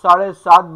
7.5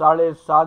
7.5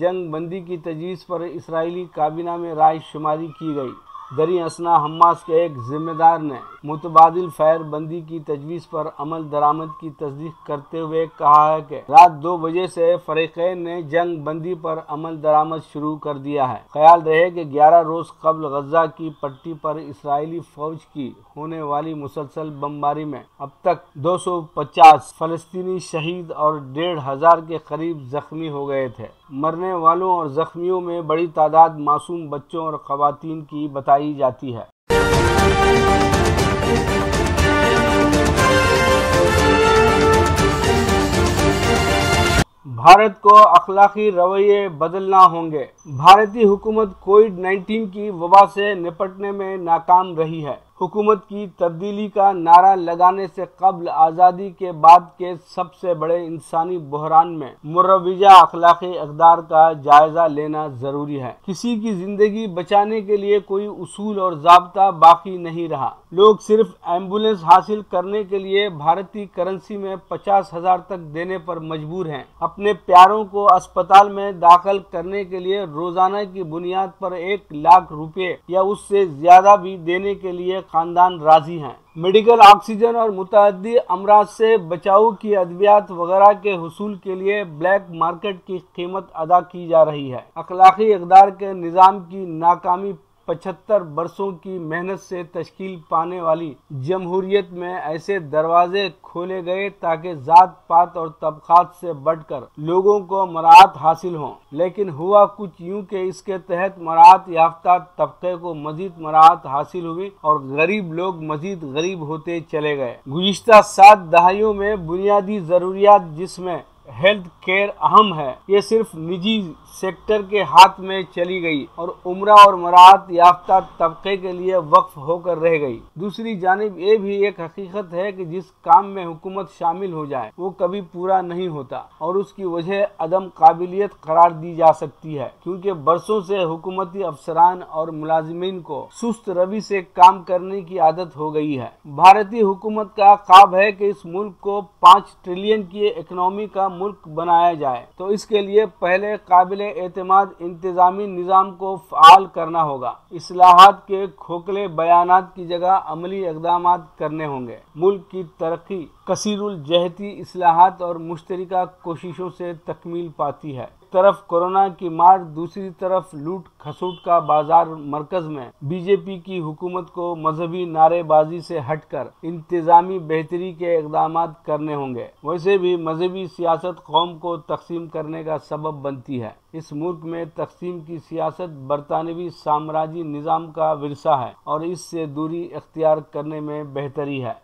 جنگ بندی کی تجویز پر اسرائیلی کابینہ میں رائے شماری کی گئی۔ دریں اثنا حماس کے ایک ذمہ دار نے متبادل فائر بندی کی تجویز پر عمل درآمد کی تصدیق کرتے ہوئے کہا ہے کہ رات 2 بجے سے فریقین نے جنگ بندی پر عمل درآمد شروع کر دیا ہے۔ خیال رہے کہ 11 روز قبل غزہ کی پٹی پر اسرائیلی فوج کی ہونے والی مسلسل بمباری میں اب تک 250 فلسطینی شہید اور 1,500 کے قریب زخمی ہو گئے تھے۔ مرنے والوں اور زخمیوں میں بڑی تعداد معصوم بچوں اور خواتین کی بتائی جاتی ہے۔ بھارت کو اخلاقی رویے بدلنا ہوں گے۔ بھارتی حکومت کووڈ-19 کی وبا سے نپٹنے میں ناکام رہی ہے۔ حکومت کی تبدیلی کا نعرہ لگانے سے قبل آزادی کے بعد کے سب سے بڑے انسانی بحران میں مروجہ اخلاقی اقدار کا جائزہ لینا ضروری ہے۔ کسی کی زندگی بچانے کے لیے کوئی اصول اور ضابطہ باقی نہیں رہا۔ لوگ صرف ایمبولینس حاصل کرنے کے لیے بھارتی کرنسی میں 50,000 تک دینے پر مجبور ہیں۔ اپنے پیاروں کو اسپتال میں داخل کرنے کے لیے روزانہ کی بنیاد پر 1 لاکھ روپے یا اس سے زیادہ بھی دینے کے لیے خاندان راضی ہیں۔ میڈیکل آکسیجن اور متعدی امراض سے بچاؤ کی ادویات وغیرہ کے حصول کے لیے بلیک مارکیٹ کی قیمت ادا کی جا رہی ہے۔ اخلاقی اقدار کے نظام کی ناکامی 75 برسوں کی محنت سے تشکیل پانے والی جمہوریت میں ایسے دروازے کھولے گئے تاکہ ذات پات اور طبقات سے بڑھ کر لوگوں کو مراعات حاصل ہوں، لیکن ہوا کچھ یوں کہ اس کے تحت مراعات یافتہ طبقے کو مزید مراعات حاصل ہوئی اور غریب لوگ مزید غریب ہوتے چلے گئے۔ گزشتہ 7 دہائیوں میں بنیادی ضروریات جس میں ہیلتھ کیئر اہم ہے، یہ صرف نجی سیکٹر کے ہاتھ میں چلی گئی اور عمرہ اور مراعات یافتہ طبقے کے لیے وقف ہو کر رہ گئی۔ دوسری جانب یہ بھی ایک حقیقت ہے کہ جس کام میں حکومت شامل ہو جائے وہ کبھی پورا نہیں ہوتا اور اس کی وجہ عدم قابلیت قرار دی جا سکتی ہے، کیونکہ برسوں سے حکومتی افسران اور ملازمین کو سست روی سے کام کرنے کی عادت ہو گئی ہے۔ بھارتی حکومت کا خواب ہے کہ اس ملک کو 5 ٹریلین کی اکنامی کا ملک بنایا جائے، تو اس کے لیے پہلے قابل اعتماد انتظامی نظام کو فعال کرنا ہوگا۔ اصلاحات کے کھوکھلے بیانات کی جگہ عملی اقدامات کرنے ہوں گے۔ ملک کی ترقی کثیر الجہتی اصلاحات اور مشترکہ کوششوں سے تکمیل پاتی ہے۔ ایک طرف کورونا کی مار، دوسری طرف لوٹ کھسوٹ کا بازار مرکز میں بی جے پی کی حکومت کو مذہبی نعرے بازی سے ہٹ کر انتظامی بہتری کے اقدامات کرنے ہوں گے۔ ویسے بھی مذہبی سیاست قوم کو تقسیم کرنے کا سبب بنتی ہے۔ اس ملک میں تقسیم کی سیاست برطانوی سامراجی نظام کا ورثہ ہے اور اس سے دوری اختیار کرنے میں بہتری ہے۔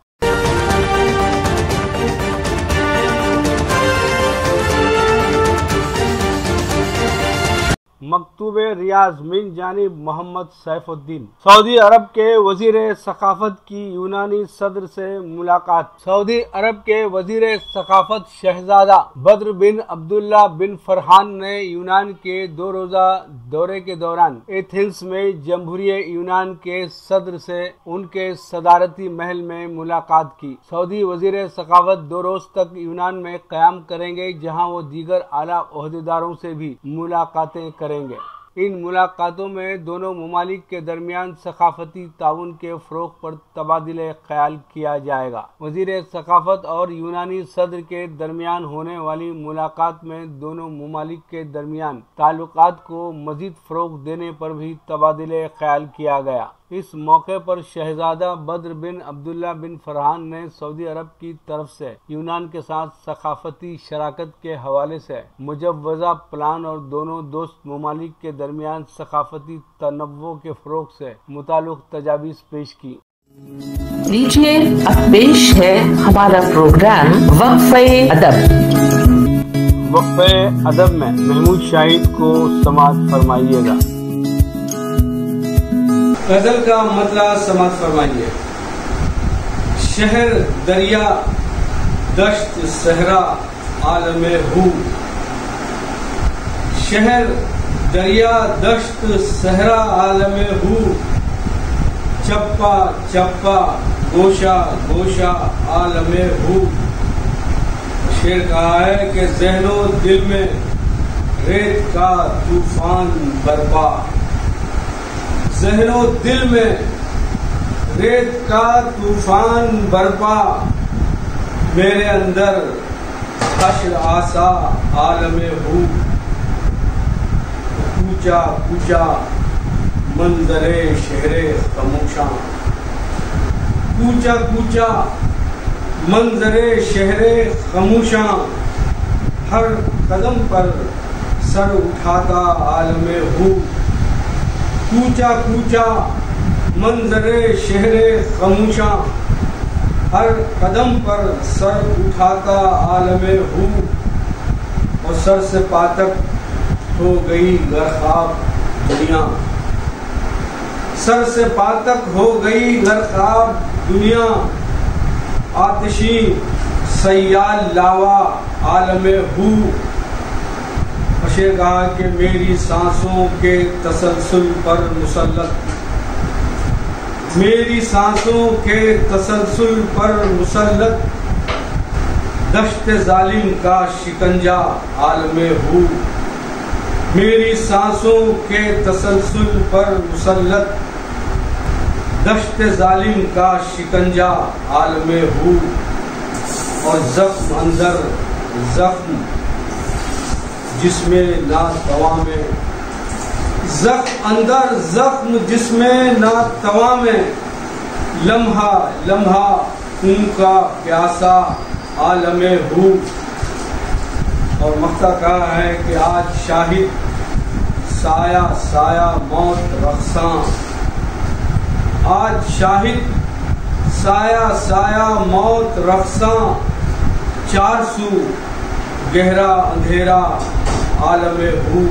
مکتوب ریاض من جانب محمد سیف الدین۔ سعودی عرب کے وزیر ثقافت کی یونانی صدر سے ملاقات۔ سعودی عرب کے وزیر ثقافت شہزادہ بدر بن عبداللہ بن فرحان نے یونان کے 2 روزہ دورے کے دوران ایتھنز میں جمہوریہ یونان کے صدر سے ان کے صدارتی محل میں ملاقات کی۔ سعودی وزیر ثقافت 2 روز تک یونان میں قیام کریں گے، جہاں وہ دیگر اعلیٰ عہدیداروں سے بھی ملاقاتیں کریں گے۔ ان ملاقاتوں میں دونوں ممالک کے درمیان ثقافتی تعاون کے فروغ پر تبادلہ خیال کیا جائے گا۔ وزیر ثقافت اور یونانی صدر کے درمیان ہونے والی ملاقات میں دونوں ممالک کے درمیان تعلقات کو مزید فروغ دینے پر بھی تبادلہ خیال کیا گیا۔ اس موقع پر شہزادہ بدر بن عبداللہ بن فرحان نے سعودی عرب کی طرف سے یونان کے ساتھ ثقافتی شراکت کے حوالے سے مجوزہ پلان اور دونوں دوست ممالک کے درمیان ثقافتی تنوع کے فروغ سے متعلق تجاویز پیش کی۔ لیجیے اب پیش ہے ہمارا پروگرام وقفہ ادب۔ وقفہ ادب میں محمود شاہد کو سماعت فرمائیے گا۔ غزل کا مطلع سماعت فرمائیے۔ شہر دریا دشت صحرا عالم ہو، شہر دریا دشت صحرا عالم ہو، چپا چپا گوشہ گوشہ عالم ہو۔ شعر کہا ہے کہ ذہن و دل میں ریت کا طوفان برپا، ذہن و دل میں ریت کا طوفان برپا، میرے اندر حشر آسا عالم ہو، کوچا کوچا منظر شہر خاموشاں، کوچا کوچا منظر شہر خاموشاں، ہر قدم پر سر اٹھاتا عالم ہو، کوچا کوچا منظر شہر خاموشاں، ہر قدم پر سر اٹھاتا عالم ہو، اور سر سے پا تک ہو گئی غرقاب دنیا، سر سے پا تک ہو گئی غرقاب دنیا، آتشی سیال لاوا عالم ہو، اشے کہا کہ میری سانسوں کے تسلسل پر مسلط، میری سانسوں کے تسلسل پر مسلط، دشت ظالم کا شکنجہ عالم ہو، میری سانسوں کے تسلسل پر مسلط، دشت ظالم کا شکنجہ عالم ہو، اور زخم اندر زخم جس میں ناتواں میں، زخم اندر زخم جس میں ناتواں میں، لمحہ لمحہ خون کا پیاسا عالم ہو، اور مقطع کہا ہے کہ آج شاہد سایہ سایہ موت رقصاں، آج شاہد سایہ سایہ موت رقصاں، چار سو گہرا اندھیرا عالم ہو۔